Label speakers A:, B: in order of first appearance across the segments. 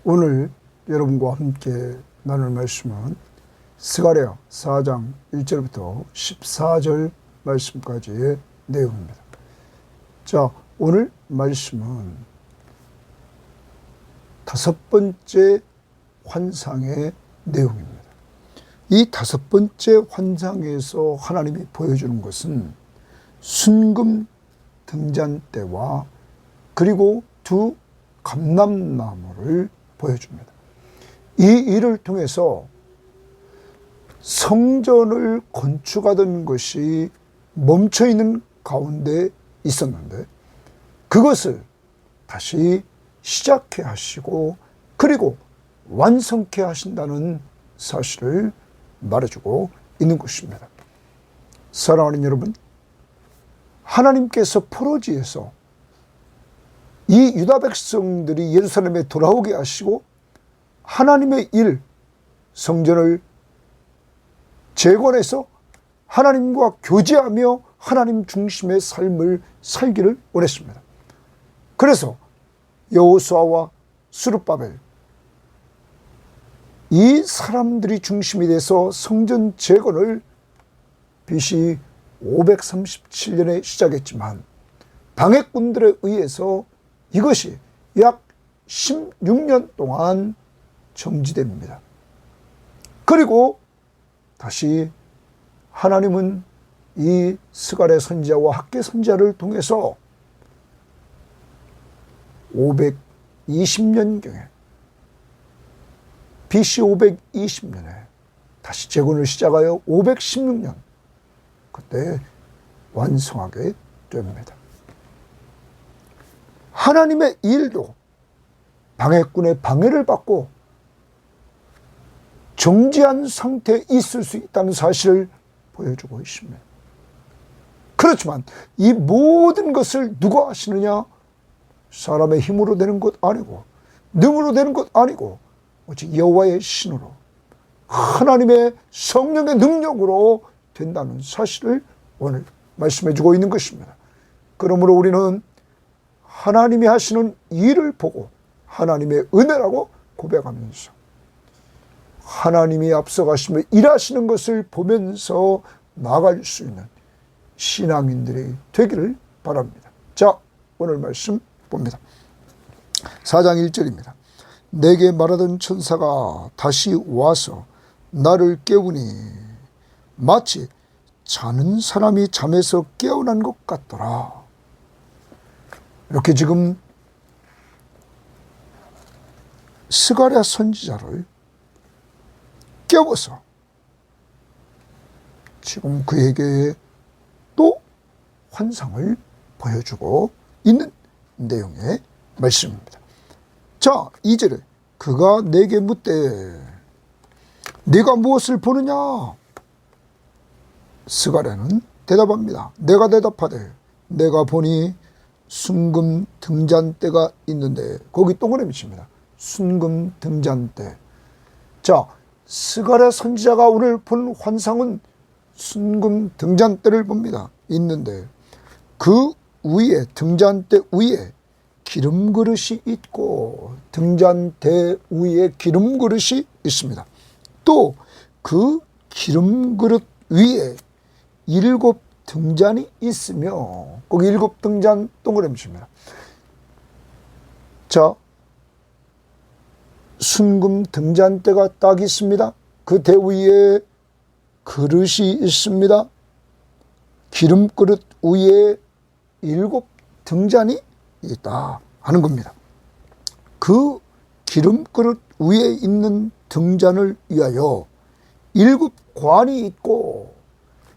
A: 오늘 여러분과 함께 나눌 말씀은 스가랴 4장 1절부터 14절 말씀까지의 내용입니다. 자, 오늘 말씀은 다섯 번째 환상의 내용입니다. 이 다섯 번째 환상에서 하나님이 보여주는 것은 순금 등잔대와 그리고 두 감람나무를 보여줍니다. 이 일을 통해서 성전을 건축하던 것이 멈춰있는 가운데 있었는데 그것을 다시 시작해 하시고 그리고 완성케 하신다는 사실을 말해주고 있는 것입니다. 사랑하는 여러분, 하나님께서 포로지에서 이 유다 백성들이 예루살렘에 돌아오게 하시고 하나님의 일, 성전을 재건해서 하나님과 교제하며 하나님 중심의 삶을 살기를 원했습니다. 그래서 여호수아와 스룹바벨, 이 사람들이 중심이 돼서 성전 재건을 BC 537년에 시작했지만 방해꾼들에 의해서 이것이 약 16년 동안 정지됩니다. 그리고 다시 하나님은 이 스가랴 선지자와 학개 선지자를 통해서 520년경에 BC 520년에 다시 재건을 시작하여 516년 그때 완성하게 됩니다. 하나님의 일도 방해꾼의 방해를 받고 정지한 상태에 있을 수 있다는 사실을 보여주고 있습니다. 그렇지만 이 모든 것을 누가 하시느냐? 사람의 힘으로 되는 것 아니고 능으로 되는 것 아니고 오직 여호와의 신으로 하나님의 성령의 능력으로 된다는 사실을 오늘 말씀해 주고 있는 것입니다. 그러므로 우리는 하나님이 하시는 일을 보고 하나님의 은혜라고 고백하면서 하나님이 앞서가시며 일하시는 것을 보면서 나아갈 수 있는 신앙인들이 되기를 바랍니다. 자, 오늘 말씀 봅니다. 4장 1절입니다. 내게 말하던 천사가 다시 와서 나를 깨우니 마치 자는 사람이 잠에서 깨어난 것 같더라. 이렇게 지금 스가랴 선지자를 깨워서 지금 그에게 또 환상을 보여주고 있는 내용의 말씀입니다. 자, 2절에 그가 내게 묻되 네가 무엇을 보느냐? 스가랴는 대답합니다. 내가 대답하되 내가 보니 순금 등잔대가 있는데, 거기 동그라미 칩니다. 순금 등잔대. 자, 스가랴 선지자가 오늘 본 환상은 순금 등잔대를 봅니다. 있는데 그 위에, 등잔대 위에 기름 그릇이 있고 등잔대 위에 기름 그릇이 있습니다. 또 그 기름 그릇 위에 7 등잔이 있으며 거기 7 등잔 동그라미 칩니다. 자, 순금 등잔대가 딱 있습니다. 그 대 위에 그릇이 있습니다. 기름 그릇 위에 7 등잔이 있다 하는 겁니다. 그 기름 그릇 위에 있는 등잔을 위하여 7 관이 있고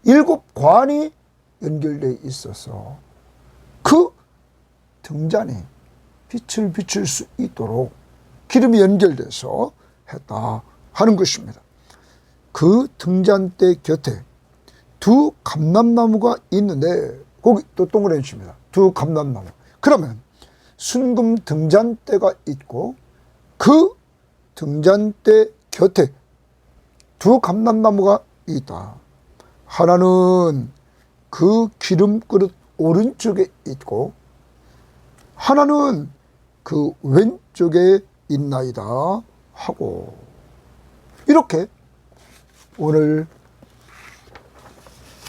A: 7 관이 연결되어 있어서 그 등잔이 빛을 비출 수 있도록 기름이 연결돼서 했다 하는 것입니다. 그 등잔대 곁에 두 감람나무가 있는데 거기 또 동그라미 칩니다. 두 감람나무. 그러면 순금 등잔대가 있고 그 등잔대 곁에 두 감람나무가 있다. 하나는 그 기름 그릇 오른쪽에 있고 하나는 그 왼쪽에 있나이다 하고, 이렇게 오늘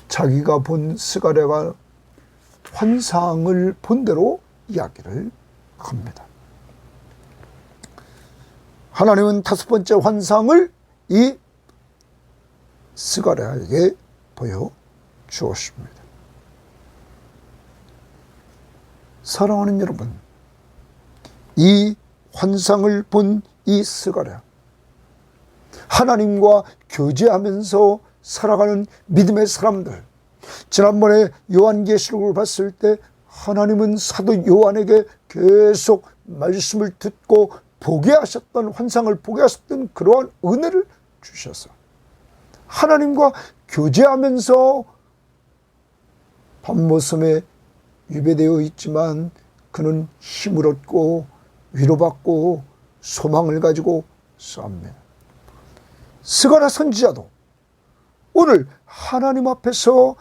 A: 자기가 본 스가랴가 환상을 본 대로 이야기를 합니다. 하나님은 다섯 번째 환상을 이 스가랴에게 보여주었습니다. 사랑하는 여러분, 이 환상을 본 이 스가랴, 하나님과 교제하면서 살아가는 믿음의 사람들, 지난번에 요한계시록을 봤을 때 하나님은 사도 요한에게 계속 말씀을 듣고 보게 하셨던, 환상을 보게 하셨던 그러한 은혜를 주셔서 하나님과 교제하면서 밤모섬에 유배되어 있지만 그는 힘을 얻고 위로받고 소망을 가지고 쌉니다. 스가랴 선지자도 오늘 하나님 앞에서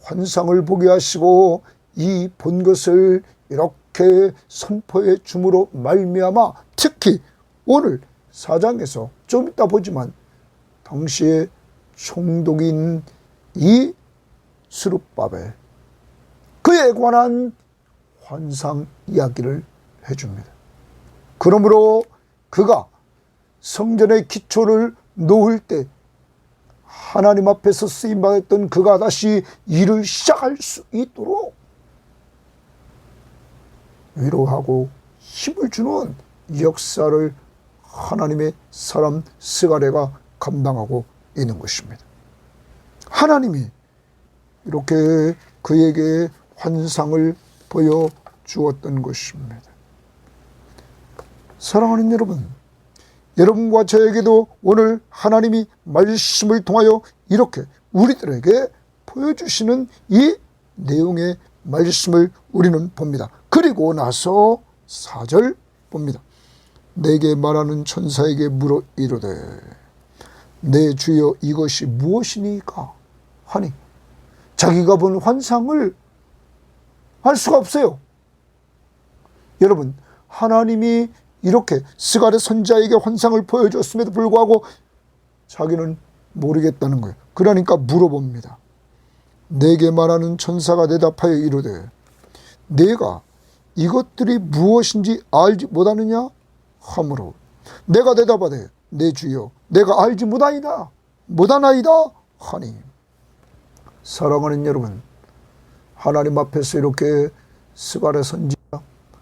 A: 환상을 보게 하시고 이 본 것을 이렇게 선포해 줌으로 말미암아, 특히 오늘 4장에서 좀 이따 보지만 당시에 총독인 이 스룹바벨, 그에 관한 환상 이야기를 해줍니다. 그러므로 그가 성전의 기초를 놓을 때 하나님 앞에서 쓰임받았던 그가 다시 일을 시작할 수 있도록 위로하고 힘을 주는 역사를 하나님의 사람 스가랴가 감당하고 있는 것입니다. 하나님이 이렇게 그에게 환상을 보여주었던 것입니다. 사랑하는 여러분, 여러분과 저에게도 오늘 하나님이 말씀을 통하여 이렇게 우리들에게 보여주시는 이 내용의 말씀을 우리는 봅니다. 그리고 나서 4절 봅니다. 내게 말하는 천사에게 물어 이르되 내 주여 이것이 무엇이니까 하니, 자기가 본 환상을 알 수가 없어요. 여러분, 하나님이 이렇게 스가랴 선지자에게 환상을 보여줬음에도 불구하고 자기는 모르겠다는 거예요. 그러니까 물어봅니다. 내게 말하는 천사가 대답하여 이르되 내가 이것들이 무엇인지 알지 못하느냐 하므로 내가 대답하되 내 주여 내가 알지 못하나이다 하니. 사랑하는 여러분, 하나님 앞에서 이렇게 스가랴 선지자,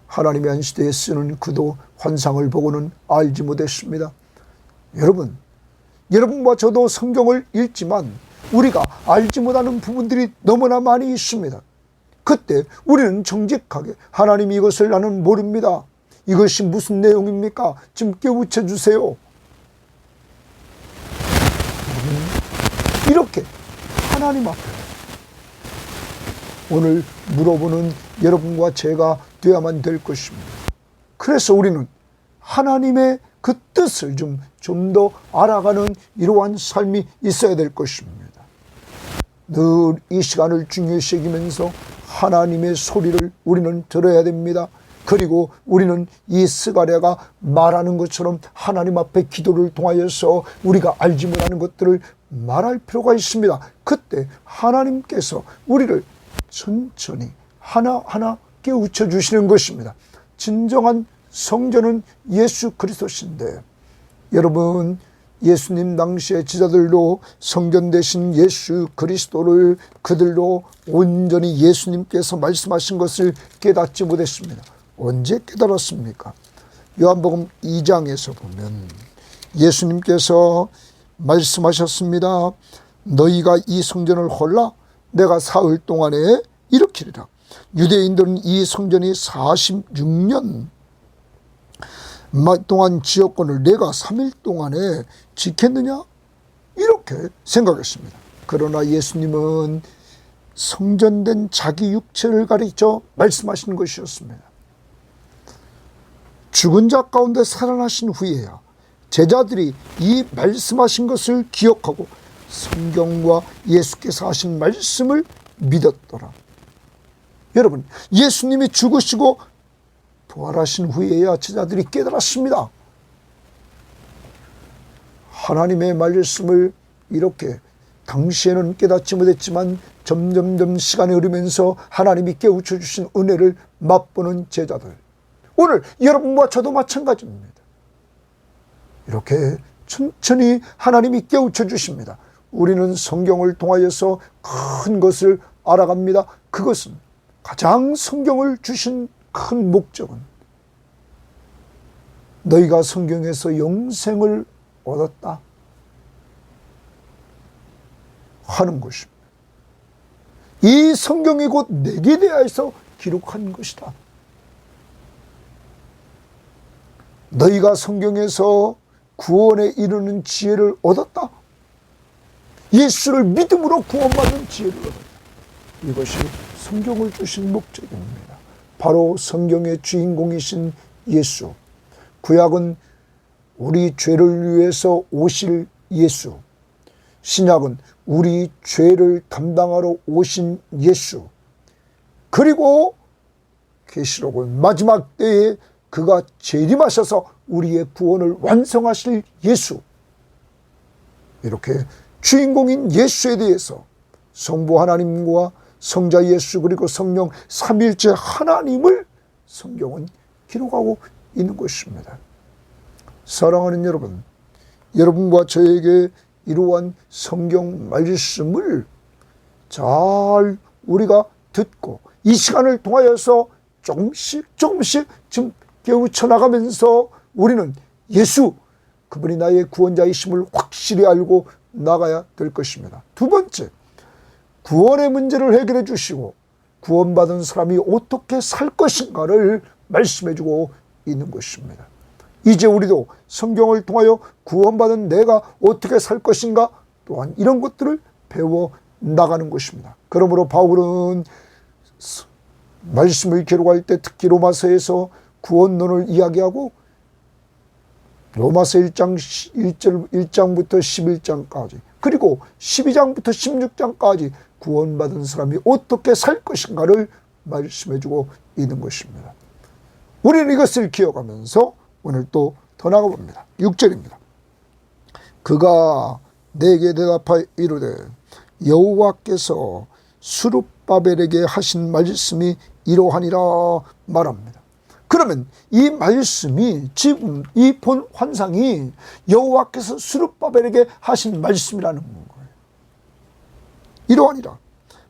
A: 하나님의 한 시대에 쓰는 그도 환상을 보고는 알지 못했습니다. 여러분과 저도 성경을 읽지만 우리가 알지 못하는 부분들이 너무나 많이 있습니다. 그때 우리는 정직하게 하나님 이것을 나는 모릅니다. 이것이 무슨 내용입니까? 좀 깨우쳐 주세요. 이렇게 하나님 앞에 오늘 물어보는 여러분과 제가 되어야만 될 것입니다. 그래서 우리는 하나님의 그 뜻을 좀 더 알아가는 이러한 삶이 있어야 될 것입니다. 늘 이 시간을 중요시 여기면서 하나님의 소리를 우리는 들어야 됩니다. 그리고 우리는 이 스가랴가 말하는 것처럼 하나님 앞에 기도를 통하여서 우리가 알지 못하는 것들을 말할 필요가 있습니다. 그때 하나님께서 우리를 천천히 하나하나 깨우쳐 주시는 것입니다. 진정한 성전은 예수 그리스도신데, 여러분, 예수님 당시의 지자들도 성전 되신 예수 그리스도를 그들도 온전히 예수님께서 말씀하신 것을 깨닫지 못했습니다. 언제 깨달았습니까? 요한복음 2장에서 보면 예수님께서 말씀하셨습니다. 너희가 이 성전을 헐라 내가 사흘 동안에 일으키리라. 유대인들은 이 성전이 46년 동안 지었건을 내가 3일 동안에 지켰느냐? 이렇게 생각했습니다. 그러나 예수님은 성전된 자기 육체를 가리켜 말씀하신 것이었습니다. 죽은 자 가운데 살아나신 후에야 제자들이 이 말씀하신 것을 기억하고 성경과 예수께서 하신 말씀을 믿었더라. 여러분, 예수님이 죽으시고 부활하신 후에야 제자들이 깨달았습니다. 하나님의 말씀을 이렇게 당시에는 깨닫지 못했지만 점점점 시간이 흐르면서 하나님이 깨우쳐 주신 은혜를 맛보는 제자들, 오늘 여러분과 저도 마찬가지입니다. 이렇게 천천히 하나님이 깨우쳐 주십니다. 우리는 성경을 통하여서 큰 것을 알아갑니다. 그것은 가장 성경을 주신 큰 목적은 너희가 성경에서 영생을 얻었다 하는 것입니다. 이 성경이 곧 내게 대하여서 기록한 것이다. 너희가 성경에서 구원에 이르는 지혜를 얻었다. 예수를 믿음으로 구원받는 지혜를 얻었다. 이것이 성경을 주신 목적입니다. 바로 성경의 주인공이신 예수, 구약은 우리 죄를 위해서 오실 예수, 신약은 우리 죄를 담당하러 오신 예수, 그리고 계시록은 마지막 때에 그가 재림하셔서 우리의 구원을 완성하실 예수, 이렇게 주인공인 예수에 대해서 성부 하나님과 성자 예수 그리고 성령 삼위일체 하나님을 성경은 기록하고 있는 것입니다. 사랑하는 여러분, 여러분과 저에게 이러한 성경 말씀을 잘 우리가 듣고 이 시간을 통하여서 조금씩 좀 깨우쳐 나가면서 우리는 예수, 그분이 나의 구원자이심을 확실히 알고 나가야 될 것입니다. 두 번째, 구원의 문제를 해결해 주시고 구원받은 사람이 어떻게 살 것인가를 말씀해 주고 있는 것입니다. 이제 우리도 성경을 통하여 구원받은 내가 어떻게 살 것인가, 또한 이런 것들을 배워 나가는 것입니다. 그러므로 바울은 말씀을 기록할 때 특히 로마서에서 구원론을 이야기하고 로마서 1장부터 11장까지 그리고 12장부터 16장까지 구원받은 사람이 어떻게 살 것인가를 말씀해주고 있는 것입니다. 우리는 이것을 기억하면서 오늘 또 더 나가봅니다. 6절입니다. 그가 내게 대답하여 이르되 여호와께서 스룹바벨에게 하신 말씀이 이러하니라 말합니다. 그러면 이 말씀이 지금 이 본 환상이 여호와께서 스룹바벨에게 하신 말씀이라는 거예요. 이러하니라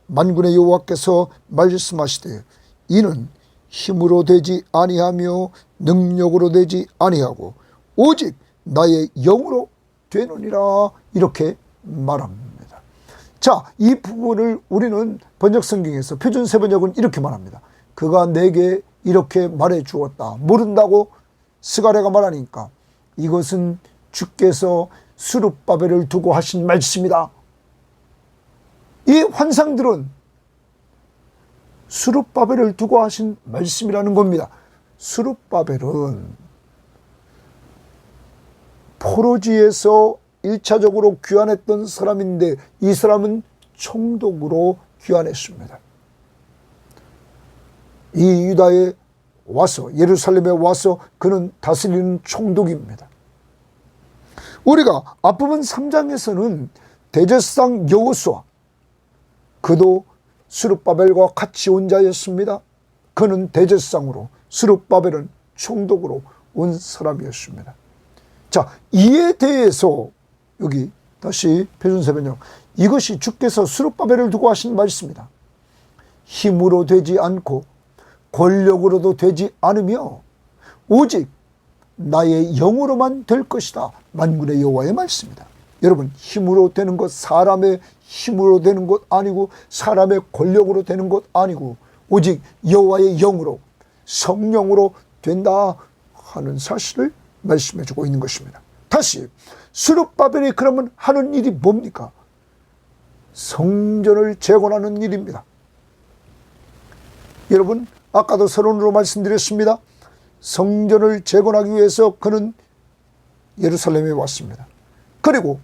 A: 만군의 여호와께서 말씀하시되 이는 힘으로 되지 아니하며 능력으로 되지 아니하고 오직 나의 영으로 되느니라 이렇게 말합니다. 자, 이 부분을 우리는 번역성경에서 표준세번역은 이렇게 말합니다. 그가 내게 이렇게 말해 주었다. 모른다고 스가랴가 말하니까 이것은 주께서 스룹바벨을 두고 하신 말씀이다. 이 환상들은 스룹바벨을 두고 하신 말씀이라는 겁니다. 스룹바벨은 포로지에서 1차적으로 귀환했던 사람인데 이 사람은 총독으로 귀환했습니다. 이 유다에 와서 예루살렘에 와서 그는 다스리는 총독입니다. 우리가 앞부분 3장에서는 대제사장 여호수아, 그도 스룹바벨과 같이 온 자였습니다. 그는 대제사장으로, 스룹바벨은 총독으로 온 사람이었습니다. 자, 이에 대해서 여기 다시 표준세번역, 이것이 주께서 스룹바벨을 두고 하신 말씀이다. 힘으로 되지 않고 권력으로도 되지 않으며 오직 나의 영으로만 될 것이다. 만군의 여호와의 말씀이다. 여러분, 힘으로 되는 것, 사람의 힘으로 되는 것 아니고 사람의 권력으로 되는 것 아니고 오직 여호와의 영으로, 성령으로 된다 하는 사실을 말씀해 주고 있는 것입니다. 다시 스룹바벨이 그러면 하는 일이 뭡니까? 성전을 재건하는 일입니다. 여러분, 아까도 서론으로 말씀드렸습니다. 성전을 재건하기 위해서 그는 예루살렘에 왔습니다. 그리고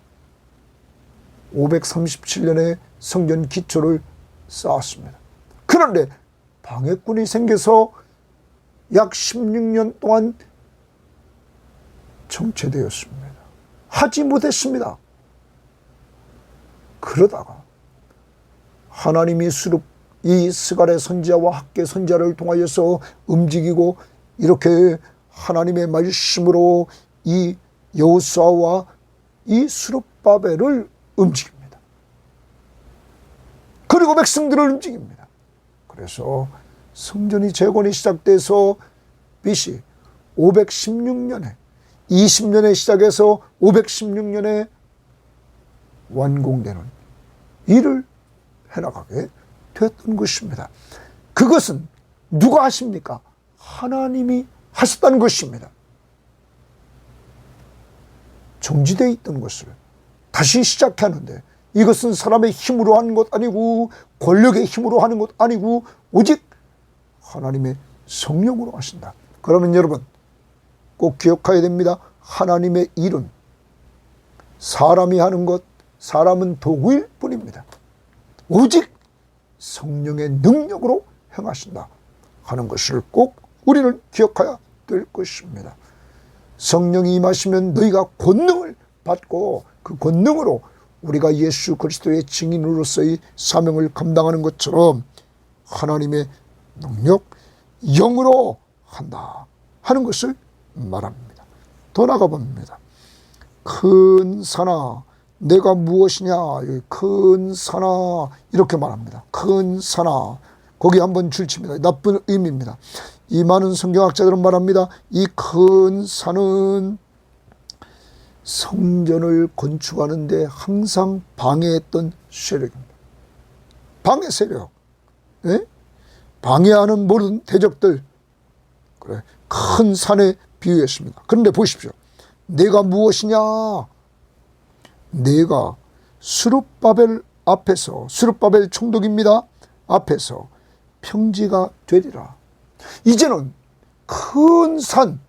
A: 537년에 성전 기초를 쌓았습니다. 그런데 방해꾼이 생겨서 약 16년 동안 정체되었습니다. 하지 못했습니다. 그러다가 하나님이 이 스갈의 선지자와 학계 선지자를 통하여서 움직이고 이렇게 하나님의 말씀으로 이 여호수아와 이 스룹바벨을 움직입니다. 그리고 백성들을 움직입니다. 그래서 성전이 재건이 시작돼서 BC 516년에 20년에 시작해서 516년에 완공되는 일을 해나가게 되었던 것입니다. 그것은 누가 하십니까? 하나님이 하셨다는 것입니다. 정지되어 있던 것을 다시 시작하는데 이것은 사람의 힘으로 하는 것 아니고 권력의 힘으로 하는 것 아니고 오직 하나님의 성령으로 하신다. 그러면 여러분 꼭 기억해야 됩니다. 하나님의 일은 사람이 하는 것, 사람은 도구일 뿐입니다. 오직 성령의 능력으로 행하신다 하는 것을 꼭 우리는 기억해야 될 것입니다. 성령이 임하시면 너희가 권능을 받고 그 권능으로 우리가 예수 그리스도의 증인으로서의 사명을 감당하는 것처럼 하나님의 능력, 영으로 한다 하는 것을 말합니다. 더 나가 봅니다. 큰 산아 내가 무엇이냐, 큰 산아 이렇게 말합니다. 큰 산아, 거기 한번 줄칩니다. 나쁜 의미입니다. 이 많은 성경학자들은 말합니다. 이 큰 산은 성전을 건축하는데 항상 방해했던 세력입니다. 방해 세력, 예? 방해하는 모든 대적들, 그래 큰 산에 비유했습니다. 그런데 보십시오. 내가 무엇이냐? 내가 스룹바벨 앞에서, 스룹바벨 총독입니다. 앞에서 평지가 되리라. 이제는 큰 산,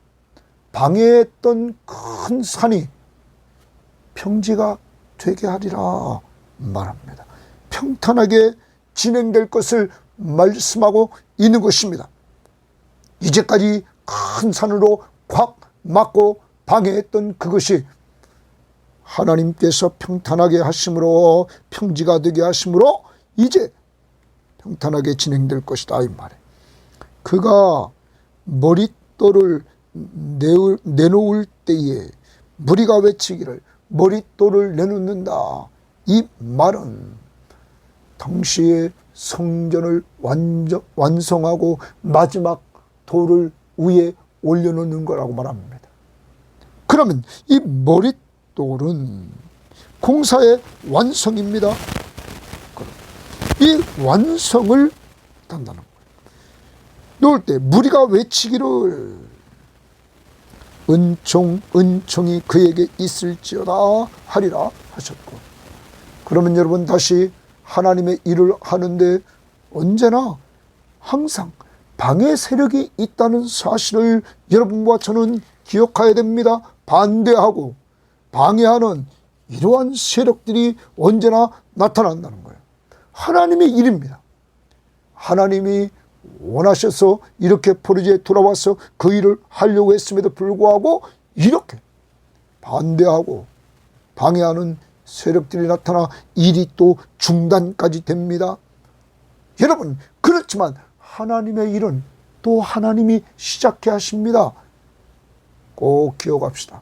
A: 방해했던 큰 산이 평지가 되게 하리라 말합니다. 평탄하게 진행될 것을 말씀하고 있는 것입니다. 이제까지 큰 산으로 꽉 막고 방해했던 그것이 하나님께서 평탄하게 하심으로, 평지가 되게 하심으로 이제 평탄하게 진행될 것이다 이 말이에요. 그가 머릿돌을 내놓을 때에 무리가 외치기를 머릿돌을 내놓는다. 이 말은 당시에 성전을 완성하고 마지막 돌을 위에 올려놓는 거라고 말합니다. 그러면 이 머릿돌은 공사의 완성입니다. 이 완성을 한다는 거예요. 놓을 때 무리가 외치기를 은총이 그에게 있을지어다 하리라 하셨고, 그러면 여러분 다시 하나님의 일을 하는데 언제나 항상 방해 세력이 있다는 사실을 여러분과 저는 기억해야 됩니다. 반대하고 방해하는 이러한 세력들이 언제나 나타난다는 거예요. 하나님의 일입니다. 하나님이 원하셔서 이렇게 포르지에 돌아와서 그 일을 하려고 했음에도 불구하고 이렇게 반대하고 방해하는 세력들이 나타나 일이 또 중단까지 됩니다. 여러분, 그렇지만 하나님의 일은 또 하나님이 시작해 하십니다. 꼭 기억합시다.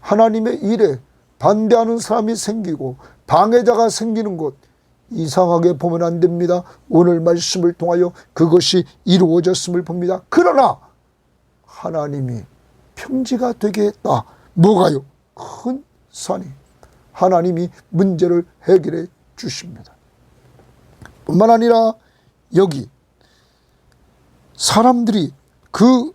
A: 하나님의 일에 반대하는 사람이 생기고 방해자가 생기는 것, 이상하게 보면 안 됩니다. 오늘 말씀을 통하여 그것이 이루어졌음을 봅니다. 그러나 하나님이 평지가 되게 했다. 뭐가요? 큰 산이. 하나님이 문제를 해결해 주십니다. 뿐만 아니라 여기 사람들이 그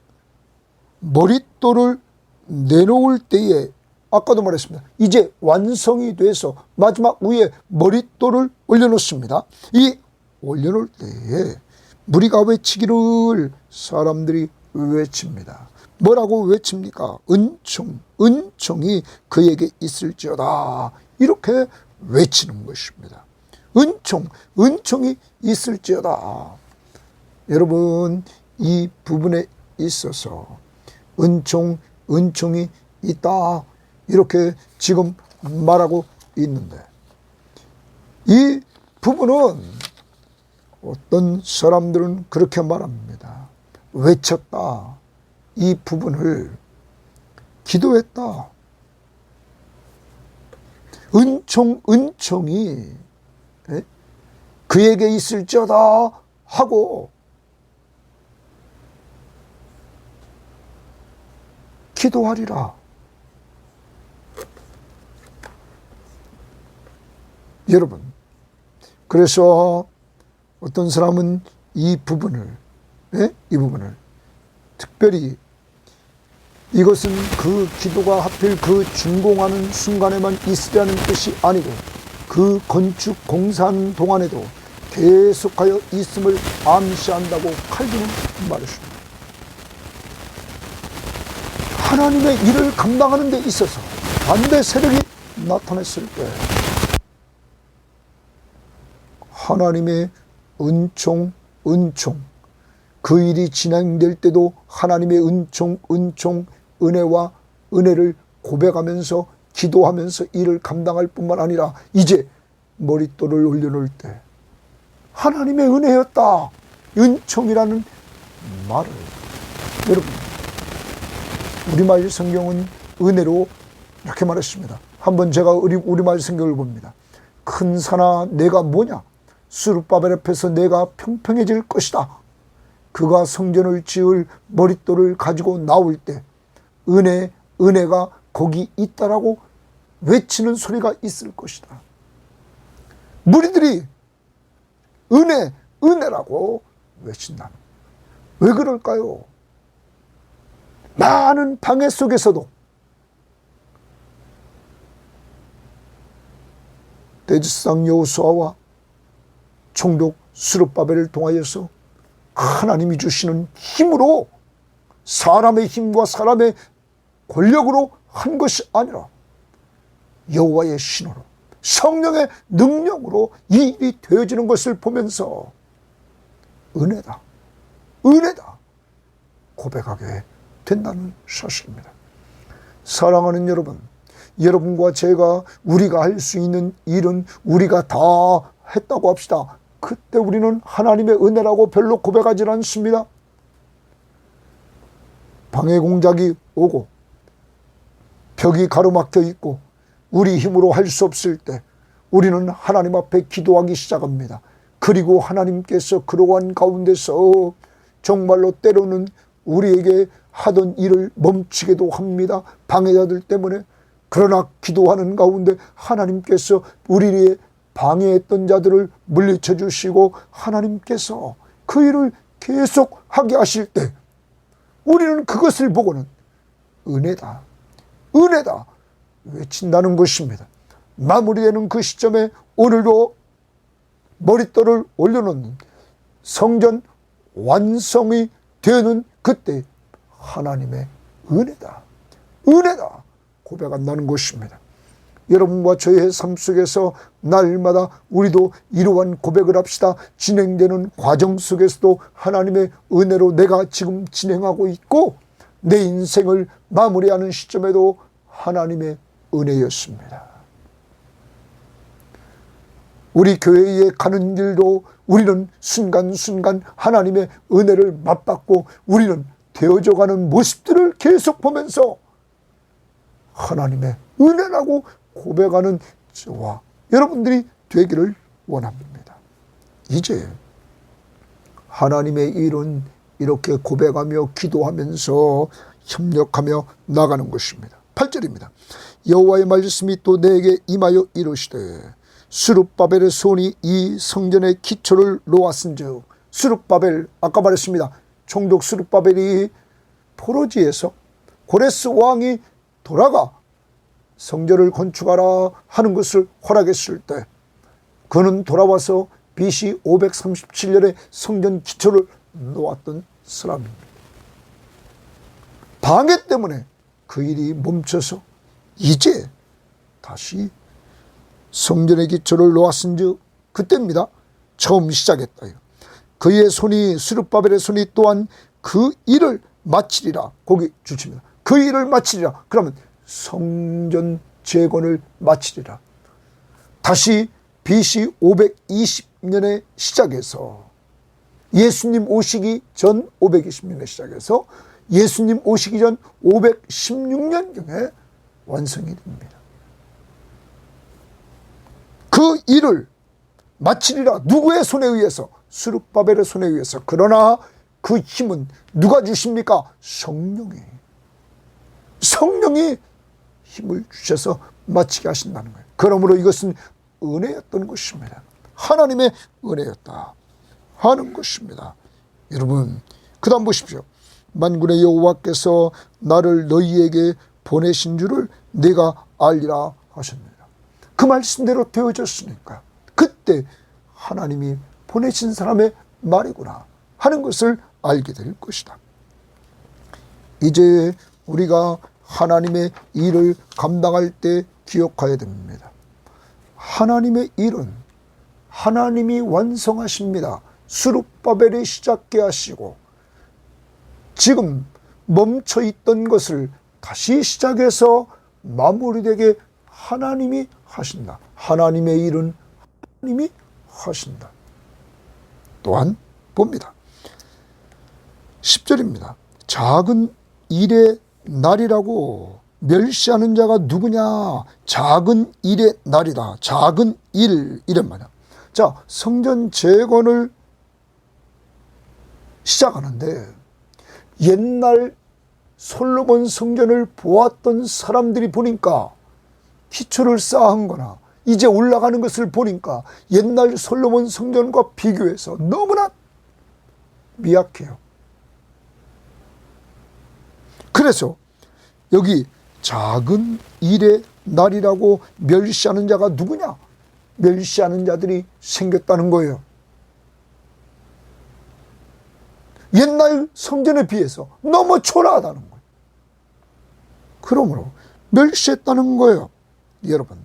A: 머릿돌을 내놓을 때에 아까도 말했습니다. 이제 완성이 돼서 마지막 위에 머릿돌을 올려놓습니다. 이 올려놓을 때에 무리가 외치기를 사람들이 외칩니다. 뭐라고 외칩니까? 은총이 그에게 있을지어다. 이렇게 외치는 것입니다. 은총이 있을지어다. 여러분, 이 부분에 있어서 은총이 있다. 이렇게 지금 말하고 있는데, 이 부분은 어떤 사람들은 그렇게 말합니다. 외쳤다. 이 부분을 기도했다. 은총이 그에게 있을지어다 하고 기도하리라. 여러분, 그래서 어떤 사람은 이 부분을 특별히, 이것은 그 기도가 하필 그 준공하는 순간에만 있으려는 뜻이 아니고 그 건축 공사하는 동안에도 계속하여 있음을 암시한다고 칼빈은 말했습니다. 하나님의 일을 감당하는 데 있어서 반대 세력이 나타났을 때 하나님의 은총, 그 일이 진행될 때도 하나님의 은총, 은혜와 은혜를 고백하면서 기도하면서 일을 감당할 뿐만 아니라 이제 머릿돌을 올려놓을 때 하나님의 은혜였다, 은총이라는 말을, 여러분, 우리말 성경은 은혜로 이렇게 말했습니다. 한번 제가 우리말 성경을 봅니다. 큰 산아 내가 뭐냐, 스룹바벨 앞에서 내가 평평해질 것이다. 그가 성전을 지을 머릿돌을 가지고 나올 때 은혜가 거기 있다라고 외치는 소리가 있을 것이다. 무리들이 은혜라고 외친다. 왜 그럴까요? 많은 방해 속에서도 대지상 여호수아와 총독 스룹바벨을 통하여서 하나님이 주시는 힘으로, 사람의 힘과 사람의 권력으로 한 것이 아니라 여호와의 신호로, 성령의 능력으로 이 일이 되어지는 것을 보면서 은혜다 고백하게 된다는 사실입니다. 사랑하는 여러분, 여러분과 제가 우리가 할 수 있는 일은 우리가 다 했다고 합시다. 그때 우리는 하나님의 은혜라고 별로 고백하지 않습니다. 방해 공작이 오고 벽이 가로막혀 있고 우리 힘으로 할 수 없을 때 우리는 하나님 앞에 기도하기 시작합니다. 그리고 하나님께서 그러한 가운데서 정말로 때로는 우리에게 하던 일을 멈추게도 합니다. 방해자들 때문에. 그러나 기도하는 가운데 하나님께서 우리의 방해했던 자들을 물리쳐 주시고 하나님께서 그 일을 계속하게 하실 때 우리는 그것을 보고는 은혜다 외친다는 것입니다. 마무리되는 그 시점에 오늘도 머릿돌을 올려놓는 성전 완성이 되는 그때 하나님의 은혜다 고백한다는 것입니다. 여러분과 저의 삶 속에서 날마다 우리도 이러한 고백을 합시다. 진행되는 과정 속에서도 하나님의 은혜로 내가 지금 진행하고 있고 내 인생을 마무리하는 시점에도 하나님의 은혜였습니다. 우리 교회에 가는 길도 우리는 순간순간 하나님의 은혜를 맛봤고 우리는 되어져가는 모습들을 계속 보면서 하나님의 은혜라고 고백하는 저와 여러분들이 되기를 원합니다. 이제 하나님의 일은 이렇게 고백하며 기도하면서 협력하며 나가는 것입니다. 8절입니다. 여호와의 말씀이 또 내게 임하여 이르시되 스룹바벨의 손이 이 성전의 기초를 놓았은즉, 스룹바벨 아까 말했습니다. 총독 스룹바벨이 포로지에서 고레스 왕이 돌아가 성전을 건축하라 하는 것을 허락했을 때 그는 돌아와서 BC 537년에 성전 기초를 놓았던 사람입니다. 방해 때문에 그 일이 멈춰서 이제 다시 성전의 기초를 놓았은즉 그때입니다. 처음 시작했다. 그의 손이 스룹바벨의 손이 또한 그 일을 마치리라. 거기 주칩니다. 그 일을 마치리라. 그러면 성전 재건을 마치리라. 다시 BC 520년에 시작해서 예수님 오시기 전 520년에 시작해서 예수님 오시기 전 516년경에 완성이 됩니다. 그 일을 마치리라. 누구의 손에 의해서? 스룹바벨의 손에 의해서. 그러나 그 힘은 누가 주십니까? 성령이 힘을 주셔서 마치게 하신다는 거예요. 그러므로 이것은 은혜였던 것입니다. 하나님의 은혜였다 하는 것입니다. 여러분, 그 다음 보십시오. 만군의 여호와께서 나를 너희에게 보내신 줄을 내가 알리라 하셨느니라. 그 말씀대로 되어졌으니까 그때 하나님이 보내신 사람의 말이구나 하는 것을 알게 될 것이다. 이제 우리가 하나님의 일을 감당할 때 기억해야 됩니다. 하나님의 일은 하나님이 완성하십니다. 스룹바벨이 시작게 하시고 지금 멈춰있던 것을 다시 시작해서 마무리되게 하나님이 하신다. 하나님의 일은 하나님이 하신다. 또한 봅니다. 10절입니다. 작은 일의 날이라고 멸시하는 자가 누구냐? 작은 일의 날이다. 작은 일, 이런 말이야. 자, 성전 재건을 시작하는데 옛날 솔로몬 성전을 보았던 사람들이 보니까 기초를 쌓은 거나 이제 올라가는 것을 보니까 옛날 솔로몬 성전과 비교해서 너무나 미약해요. 그래서 여기 작은 일의 날이라고 멸시하는 자가 누구냐? 멸시하는 자들이 생겼다는 거예요. 옛날 성전에 비해서 너무 초라하다는 거예요. 그러므로 멸시했다는 거예요. 여러분,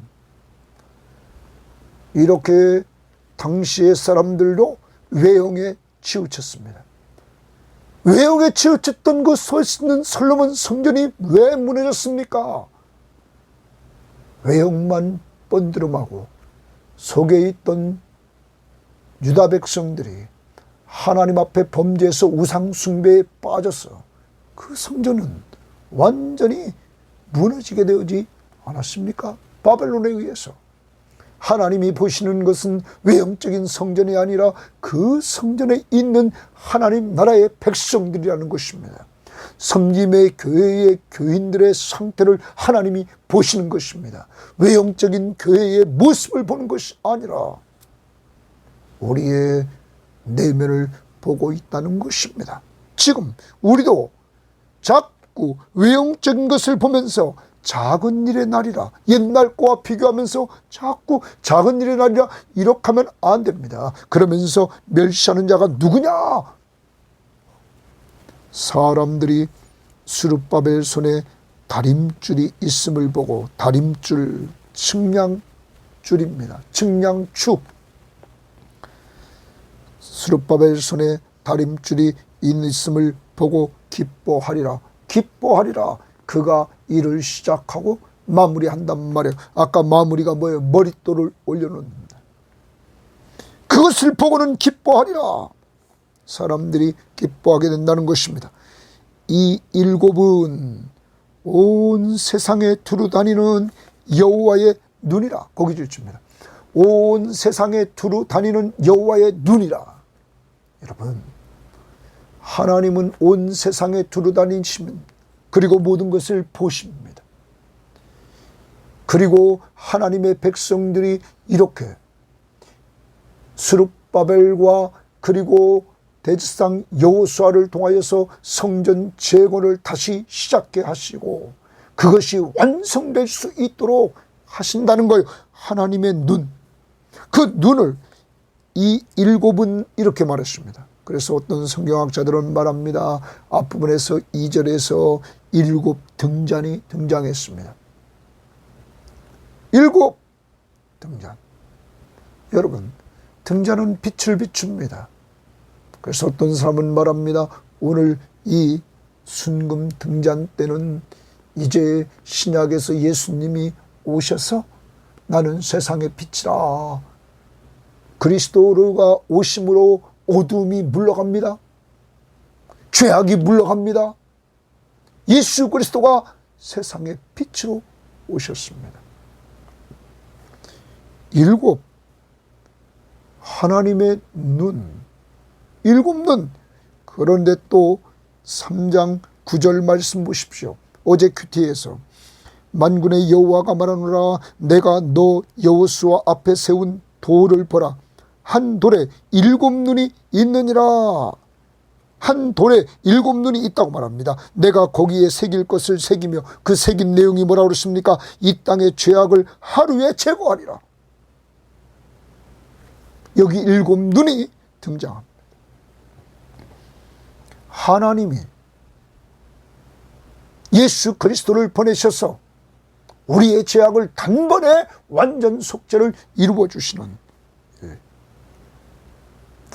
A: 이렇게 당시의 사람들도 외형에 치우쳤습니다. 외형에 치우쳤던 그 서 있는 솔로몬 성전이 왜 무너졌습니까? 외형만 번드름하고 속에 있던 유다 백성들이 하나님 앞에 범죄해서 우상 숭배에 빠져서 그 성전은 완전히 무너지게 되지 않았습니까? 바벨론에 의해서. 하나님이 보시는 것은 외형적인 성전이 아니라 그 성전에 있는 하나님 나라의 백성들이라는 것입니다. 섬김의 교회의 교인들의 상태를 하나님이 보시는 것입니다. 외형적인 교회의 모습을 보는 것이 아니라 우리의 내면을 보고 있다는 것입니다. 지금 우리도 자꾸 외형적인 것을 보면서 작은 일의 날이라, 옛날 거와 비교하면서 자꾸 작은 일의 날이라 이렇게 하면 안 됩니다. 그러면서 멸시하는 자가 누구냐? 사람들이 스룹바벨 손에 다림줄이 있음을 보고, 다림줄, 측량줄입니다. 측량축. 스룹바벨 손에 다림줄이 있음을 보고 기뻐하리라. 기뻐하리라. 그가 일을 시작하고 마무리한단 말이에요. 아까 마무리가 뭐예요? 머릿돌을 올려놓는다. 그것을 보고는 기뻐하리라. 사람들이 기뻐하게 된다는 것입니다. 이 일곱은 온 세상에 두루 다니는 여호와의 눈이라. 거기 주십니다. 온 세상에 두루 다니는 여호와의 눈이라. 여러분, 하나님은 온 세상에 두루 다니시면 그리고 모든 것을 보십니다. 그리고 하나님의 백성들이 이렇게 스룹바벨과 그리고 대제사장 여호수아를 통하여서 성전 재건을 다시 시작해 하시고 그것이 완성될 수 있도록 하신다는 거예요. 하나님의 눈. 그 눈을 이 일곱은 이렇게 말했습니다. 그래서 어떤 성경학자들은 말합니다. 앞부분에서 2절에서 일곱 등잔이 등장했습니다. 일곱 등잔. 여러분, 등잔은 빛을 비춥니다. 그래서 어떤 사람은 말합니다. 오늘 이 순금 등잔 때는 이제 신약에서 예수님이 오셔서 나는 세상의 빛이라, 그리스도가 오심으로 어둠이 물러갑니다. 죄악이 물러갑니다. 예수 그리스도가 세상의 빛으로 오셨습니다. 7, 하나님의 눈, 7눈. 그런데 또 3장 9절 말씀 보십시오. 어제 큐티에서 만군의 여호와가 말하노라, 내가 너 여호수아 앞에 세운 돌을 보라. 한 돌에 7눈이 있느니라. 한 돌에 7눈이 있다고 말합니다. 내가 거기에 새길 것을 새기며, 그 새긴 내용이 뭐라고 그랬습니까? 이 땅의 죄악을 하루에 제거하리라. 여기 7눈이 등장합니다. 하나님이 예수 그리스도를 보내셔서 우리의 죄악을 단번에 완전 속죄를 이루어 주시는,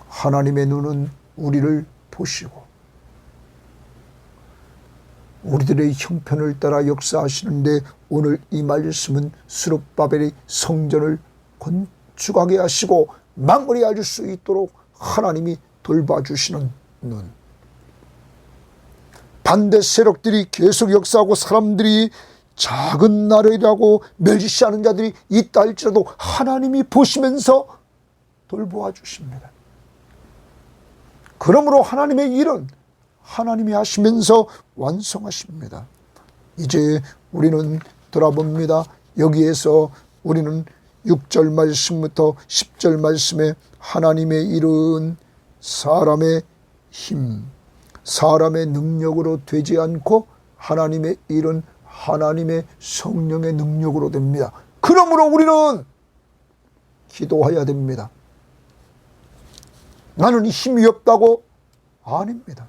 A: 하나님의 눈은 우리를 보시고 우리들의 형편을 따라 역사하시는데, 오늘 이 말씀은 스룹바벨이 성전을 건축하게 하시고 마무리할 수 있도록 하나님이 돌봐주시는 눈. 반대 세력들이 계속 역사하고 사람들이 작은 나라라고 멸시하는 자들이 있다 할지라도 하나님이 보시면서 돌보아 주십니다. 그러므로 하나님의 일은 하나님이 하시면서 완성하십니다. 이제 우리는 돌아봅니다. 여기에서 우리는 6절 말씀부터 10절 말씀에 하나님의 일은 사람의 힘, 사람의 능력으로 되지 않고 하나님의 일은 하나님의 성령의 능력으로 됩니다. 그러므로 우리는 기도해야 됩니다. 나는 힘이 없다고? 아닙니다.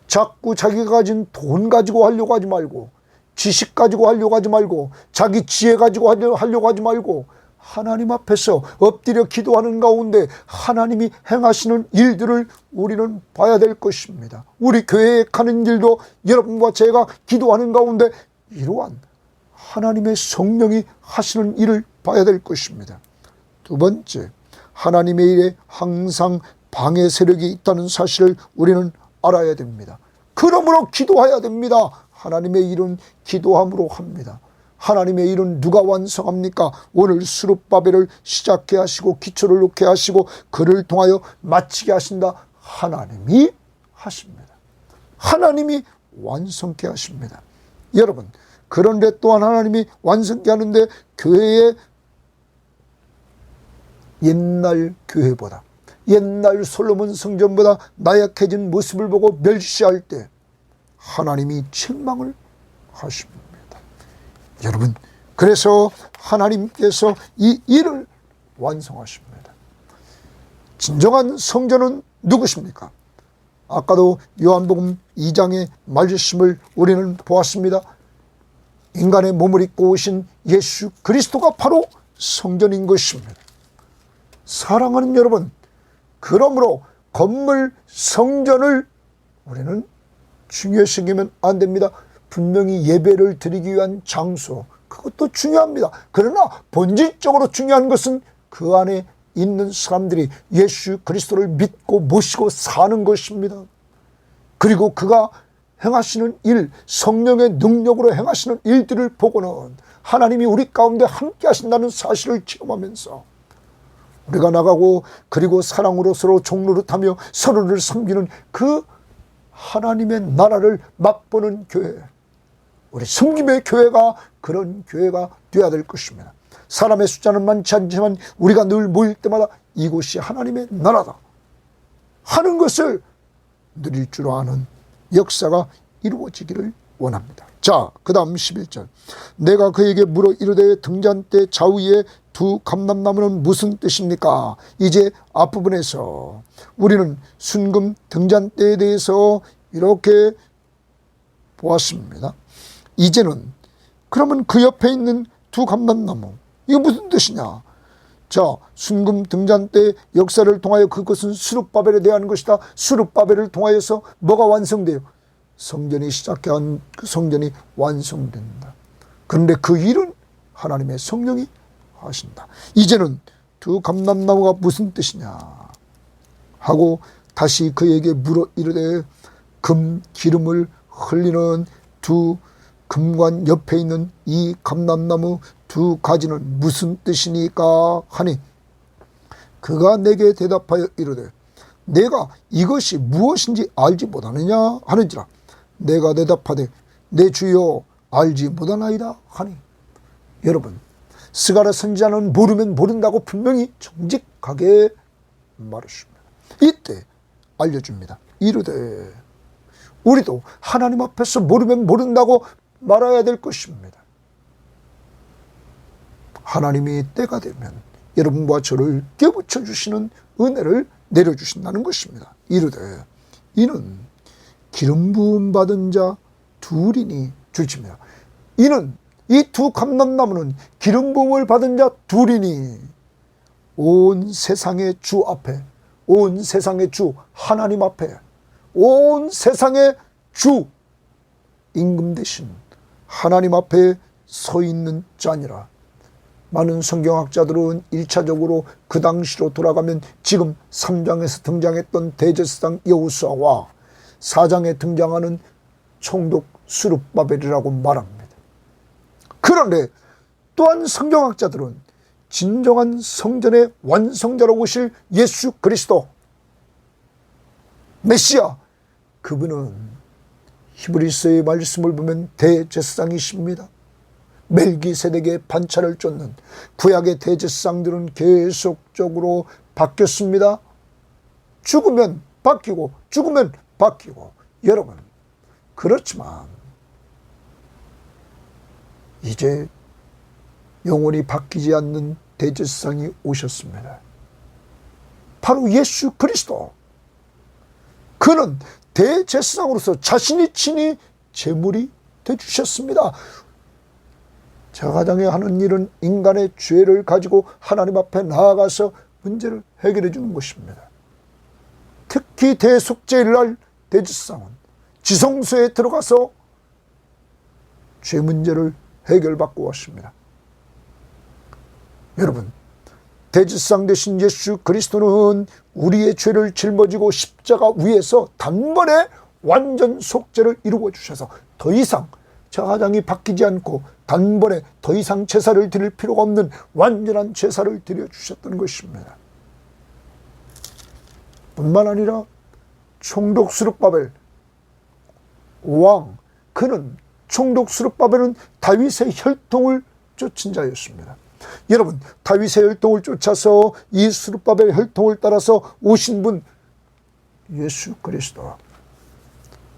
A: 자꾸 자기가 가진 돈 가지고 하려고 하지 말고, 지식 가지고 하려고 하지 말고, 자기 지혜 가지고 하려고 하지 말고, 하나님 앞에서 엎드려 기도하는 가운데 하나님이 행하시는 일들을 우리는 봐야 될 것입니다. 우리 교회에 가는 일도 여러분과 제가 기도하는 가운데 이러한 하나님의 성령이 하시는 일을 봐야 될 것입니다. 두 번째, 하나님의 일에 항상 방해 세력이 있다는 사실을 우리는 알아야 됩니다. 그러므로 기도해야 됩니다. 하나님의 일은 기도함으로 합니다. 하나님의 일은 누가 완성합니까? 오늘 스룹바벨을 시작해 하시고 기초를 놓게 하시고 그를 통하여 마치게 하신다. 하나님이 하십니다. 하나님이 완성케 하십니다. 여러분, 그런데 또한 하나님이 완성케 하는데 교회의 옛날 교회보다, 옛날 솔로몬 성전보다 나약해진 모습을 보고 멸시할 때 하나님이 책망을 하십니다. 여러분, 그래서 하나님께서 이 일을 완성하십니다. 진정한 성전은 누구십니까? 아까도 요한복음 2장의 말씀을 우리는 보았습니다. 인간의 몸을 입고 오신 예수 그리스도가 바로 성전인 것입니다. 사랑하는 여러분, 그러므로 건물 성전을 우리는 중요시 여기면 안 됩니다. 분명히 예배를 드리기 위한 장소, 그것도 중요합니다. 그러나 본질적으로 중요한 것은 그 안에 있는 사람들이 예수 그리스도를 믿고 모시고 사는 것입니다. 그리고 그가 행하시는 일, 성령의 능력으로 행하시는 일들을 보고는 하나님이 우리 가운데 함께 하신다는 사실을 체험하면서 우리가 나가고, 그리고 사랑으로 서로 종노릇하며 서로를 섬기는 그 하나님의 나라를 맛보는 교회, 우리 섬김의 교회가 그런 교회가 되어야 될 것입니다. 사람의 숫자는 많지 않지만 우리가 늘 모일 때마다 이곳이 하나님의 나라다 하는 것을 누릴 줄 아는 역사가 이루어지기를 원합니다. 자, 그 다음 11절. 내가 그에게 물어 이르되 등잔대 좌우에 두 감람나무는 무슨 뜻입니까? 이제 앞부분에서 우리는 순금 등잔대에 대해서 이렇게 보았습니다. 이제는 그러면 그 옆에 있는 두 감람나무, 이거 무슨 뜻이냐? 자, 순금 등잔대 역사를 통하여 그것은 스룹바벨에 대한 것이다. 스룹바벨을 통하여서 뭐가 완성돼요? 성전이 시작한 그 성전이 완성된다. 그런데 그 일은 하나님의 성령이 하신다. 이제는 두 감람나무가 무슨 뜻이냐 하고 다시 그에게 물어 이르되 금 기름을 흘리는 두 금관 옆에 있는 이 감람나무 두 가지는 무슨 뜻이니까 하니 그가 내게 대답하여 이르되 내가 이것이 무엇인지 알지 못하느냐 하는지라. 내가 대답하되 내 주여 알지 못하나이다 하니. 여러분, 스가랴 선지자는 모르면 모른다고 분명히 정직하게 말했습니다. 이때 알려줍니다. 이르되 우리도 하나님 앞에서 모르면 모른다고 말아야 될 것입니다. 하나님이 때가 되면 여러분과 저를 깨우쳐 주시는 은혜를 내려주신다는 것입니다. 이르되 이는 기름 부음 받은 자 둘이니 줄지며 이는 이 두 감람나무는 기름 부음을 받은 자 둘이니 온 세상의 주 앞에, 온 세상의 주 하나님 앞에, 온 세상의 주 임금 대신 하나님 앞에 서 있는 자니라. 많은 성경학자들은 1차적으로 그 당시로 돌아가면 지금 3장에서 등장했던 대제사장 여호수아와 4장에 등장하는 총독 스룹바벨이라고 말합니다. 그런데 또한 성경학자들은 진정한 성전의 완성자로 오실 예수 그리스도 메시아, 그분은 히브리서의 말씀을 보면 대제사장이십니다. 멜기세덱의 반차를 쫓는 구약의 대제사장들은 계속적으로 바뀌었습니다. 죽으면 바뀌고 죽으면 바뀌고. 여러분, 그렇지만 이제 영원히 바뀌지 않는 대제사장이 오셨습니다. 바로 예수 그리스도. 그는 대제사장으로서 자신이 친히 제물이 되주셨습니다. 제사장이 하는 일은 인간의 죄를 가지고 하나님 앞에 나아가서 문제를 해결해 주는 것입니다. 특히 대속죄일 날 대제사장은 지성소에 들어가서 죄 문제를 해결받고 왔습니다. 여러분, 대제사장 되신 예수 그리스도는 우리의 죄를 짊어지고 십자가 위에서 단번에 완전 속죄를 이루어 주셔서 더 이상 제사장이 바뀌지 않고 단번에 더 이상 제사를 드릴 필요가 없는 완전한 제사를 드려 주셨던 것입니다. 뿐만 아니라 총독 스룹바벨 왕, 그는 총독 스룹바벨은 다윗의 혈통을 쫓은 자였습니다. 여러분, 다윗의 혈통을 쫓아서 이 스룹바벨 혈통을 따라서 오신 분 예수 그리스도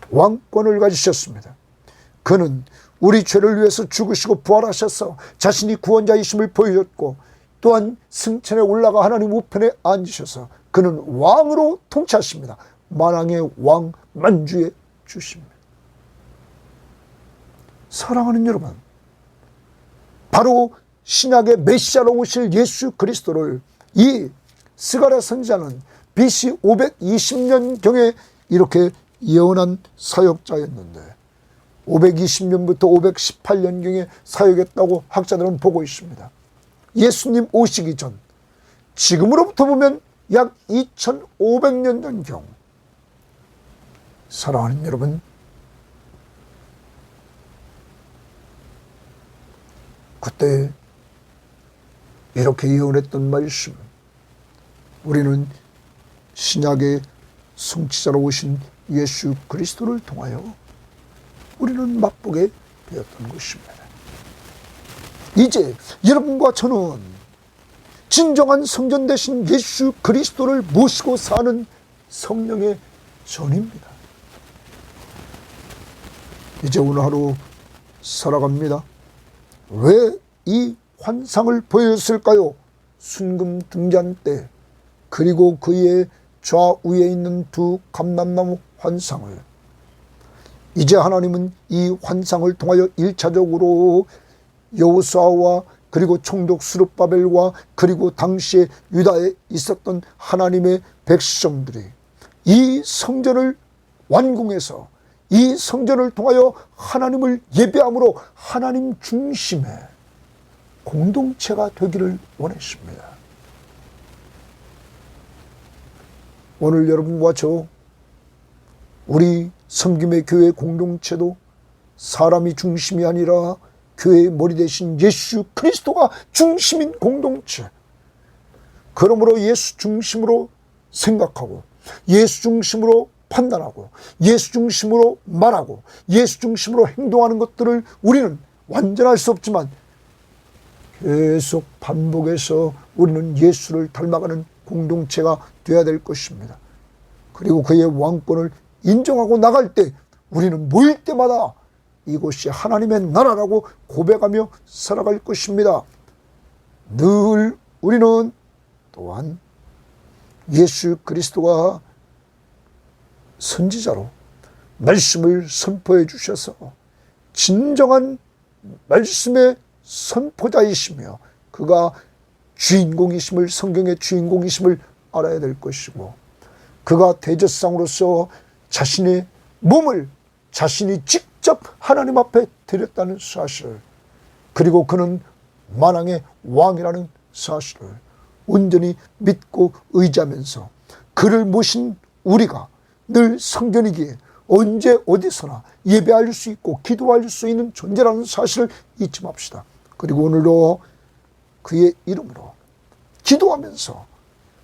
A: 왕권을 가지셨습니다. 그는 우리 죄를 위해서 죽으시고 부활하셔서 자신이 구원자이심을 보여줬고 또한 승천에 올라가 하나님 우편에 앉으셔서 그는 왕으로 통치하십니다. 만왕의 왕, 만주의 주십니다. 사랑하는 여러분, 바로 신약의 메시아로 오실 예수 그리스도를 이 스가랴 선지자는 BC 520년경에 이렇게 예언한 사역자였는데 520년부터 518년경에 사역했다고 학자들은 보고 있습니다. 예수님 오시기 전, 지금으로부터 보면 약 2500년 전경. 사랑하는 여러분, 그때 이렇게 예언했던 말씀, 우리는 신약의 성취자로 오신 예수 그리스도를 통하여 우리는 맛보게 되었던 것입니다. 이제 여러분과 저는 진정한 성전 되신 예수 그리스도를 모시고 사는 성령의 전입니다. 이제 오늘 하루 살아갑니다. 왜 이 환상을 보였을까요? 순금 등잔 때, 그리고 그의 좌우에 있는 두 감람나무 환상을. 이제 하나님은 이 환상을 통하여 1차적으로 여호수아와 그리고 총독 스룹바벨과 그리고 당시에 유다에 있었던 하나님의 백성들이 이 성전을 완공해서 이 성전을 통하여 하나님을 예배함으로 하나님 중심의 공동체가 되기를 원했습니다. 오늘 여러분과 저 우리 섬김의 교회 공동체도 사람이 중심이 아니라 교회의 머리 대신 예수 그리스도가 중심인 공동체. 그러므로 예수 중심으로 생각하고 예수 중심으로 판단하고 예수 중심으로 말하고 예수 중심으로 행동하는 것들을 우리는 완전할 수 없지만 계속 반복해서 우리는 예수를 닮아가는 공동체가 되어야 될 것입니다. 그리고 그의 왕권을 인정하고 나갈 때 우리는 모일 때마다 이곳이 하나님의 나라라고 고백하며 살아갈 것입니다. 늘 우리는 또한 예수 그리스도가 선지자로 말씀을 선포해 주셔서 진정한 말씀의 선포자이시며 그가 주인공이심을, 성경의 주인공이심을 알아야 될 것이고, 그가 대제사장으로서 자신의 몸을 자신이 직접 하나님 앞에 드렸다는 사실을, 그리고 그는 만왕의 왕이라는 사실을 온전히 믿고 의지하면서 그를 모신 우리가 늘 성전이기에 언제 어디서나 예배할 수 있고 기도할 수 있는 존재라는 사실을 잊지 맙시다. 그리고 오늘도 그의 이름으로 기도하면서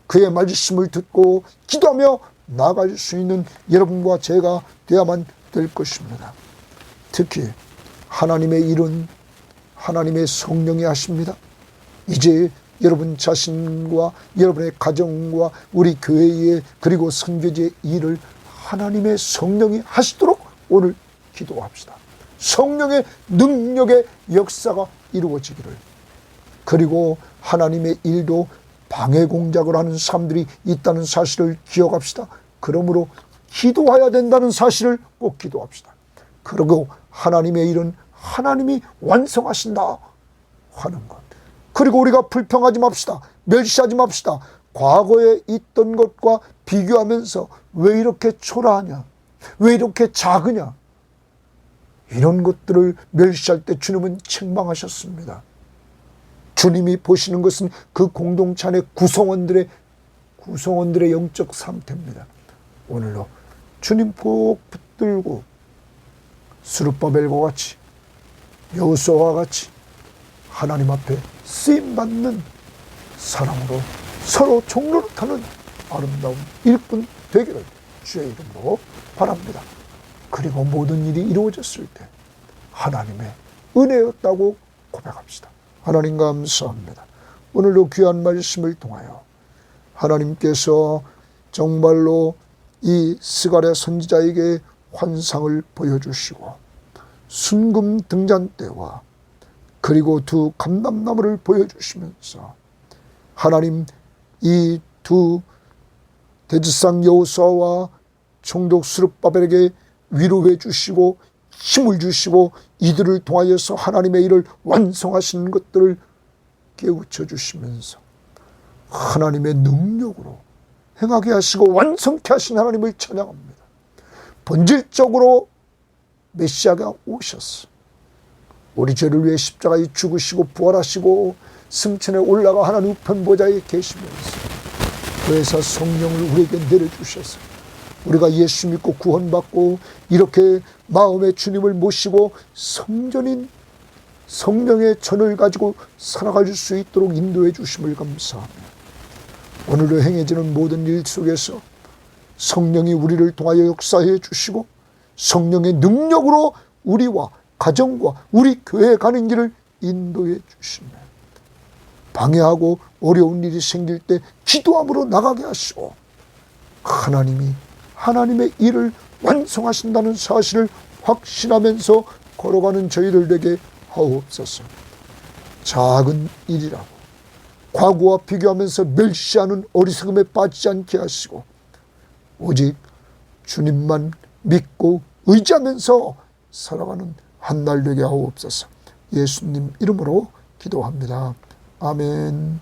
A: 그의 말씀을 듣고 기도하며 나아갈 수 있는 여러분과 제가 되어야만 될 것입니다. 특히 하나님의 일은 하나님의 성령이 하십니다. 이제 여러분 자신과 여러분의 가정과 우리 교회의 그리고 선교지의 일을 하나님의 성령이 하시도록 오늘 기도합시다. 성령의 능력의 역사가 이루어지기를. 그리고 하나님의 일도 방해 공작을 하는 사람들이 있다는 사실을 기억합시다. 그러므로 기도해야 된다는 사실을 꼭 기도합시다. 그리고 하나님의 일은 하나님이 완성하신다 하는 것. 그리고 우리가 불평하지 맙시다. 멸시하지 맙시다. 과거에 있던 것과 비교하면서 왜 이렇게 초라하냐, 왜 이렇게 작으냐, 이런 것들을 멸시할 때 주님은 책망하셨습니다. 주님이 보시는 것은 그 공동체 안의 구성원들의 영적 상태입니다. 오늘도 주님 꼭 붙들고 스룹바벨과 같이 여호수아와 같이 하나님 앞에 쓰임받는 사랑으로 서로 종노릇하는 아름다운 일꾼 되기를 주의 이름으로 바랍니다. 그리고 모든 일이 이루어졌을 때 하나님의 은혜였다고 고백합시다. 하나님 감사합니다. 오늘도 귀한 말씀을 통하여 하나님께서 정말로 이 스가랴 선지자에게 환상을 보여주시고 순금 등잔대와 그리고 두 감람나무를 보여주시면서 하나님 이 두 대제사장 여호수아와 총독 스룹바벨에게 위로해 주시고 힘을 주시고 이들을 통하여서 하나님의 일을 완성하시는 것들을 깨우쳐 주시면서 하나님의 능력으로 행하게 하시고 완성케 하신 하나님을 찬양합니다. 본질적으로 메시아가 오셨어. 우리 죄를 위해 십자가에 죽으시고 부활하시고 승천에 올라가 하나님 우편 보좌에 계시면서 그래서 성령을 우리에게 내려주셔서 우리가 예수 믿고 구원받고 이렇게 마음의 주님을 모시고 성전인 성령의 전을 가지고 살아갈 수 있도록 인도해 주심을 감사합니다. 오늘도 행해지는 모든 일 속에서 성령이 우리를 통하여 역사해 주시고 성령의 능력으로 우리와 가정과 우리 교회에 가는 길을 인도해 주시며 방해하고 어려운 일이 생길 때 기도함으로 나가게 하시고 하나님이 하나님의 일을 완성하신다는 사실을 확신하면서 걸어가는 저희들에게 하옵소서. 작은 일이라고 과거와 비교하면서 멸시하는 어리석음에 빠지지 않게 하시고 오직 주님만 믿고 의지하면서 살아가는 한 날 되게 하옵소서. 예수님 이름으로 기도합니다. 아멘.